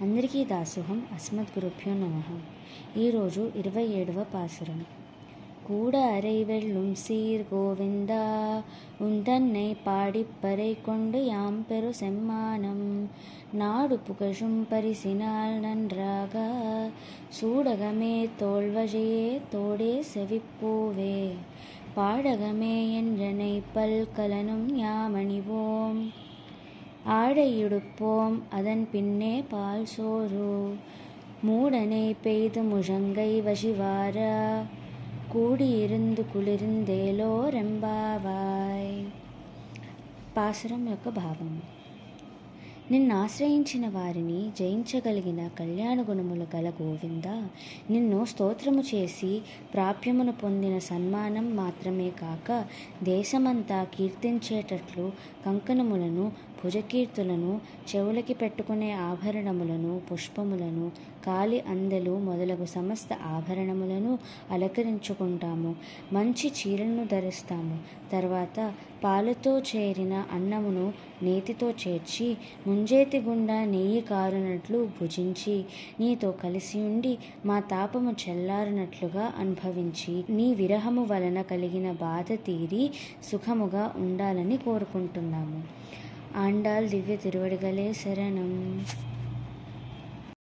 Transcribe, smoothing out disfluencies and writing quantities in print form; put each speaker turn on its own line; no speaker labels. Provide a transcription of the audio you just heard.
అందరికీ దాసోహం అస్మద్గురుభ్యో నమః. ఈరోజు 27వ పాసురం. கூட அறை வெள்ளும் சீர் கோவிந்தா உந்தன்னை பாடிப்பறை கொண்டு யாம் பெரு செம்மானம் நாடு புகழும் பரிசினால் நன்றாக சூடகமே தோல்வழியே தோடே செவிப்பூவே பாடகமே என்றனை பல்கலனும் யாமணிவோம் ஆடையுடுப்போம் அதன் பின்னே பால் சோறு மூடனை பெய்து முழங்கை வசிவார కూడియిరుందు కులిరిందేలో రెంబావాయ్. పాసురం యొక్క భావం. నిన్ను ఆశ్రయించిన వారిని జయించగలిగిన కళ్యాణ గుణములు గల గోవింద, నిన్ను స్తోత్రము చేసి ప్రాప్యమును పొందిన సన్మానం మాత్రమే కాక దేశమంతా కీర్తించేటట్లు కంకణములను, భుజకీర్తులను, చెవులకి పెట్టుకునే ఆభరణములను, పుష్పములను, కాలి అందెలు మొదలగు సమస్త ఆభరణములను అలంకరించుకుంటాము. మంచి చీరలను ధరిస్తాము. తర్వాత పాలతో చేరిన అన్నమును నేతితో చేర్చి ముంజేతి గుండా నెయ్యి కారునట్లు భుజించి నీతో కలిసి ఉండి మా తాపము చల్లారునట్లుగా అనుభవించి నీ విరహము వలన కలిగిన బాధ తీరి సుఖముగా ఉండాలని కోరుకుంటున్నాము. ఆండాల్ దివ్య తిరువడిగలే శరణం.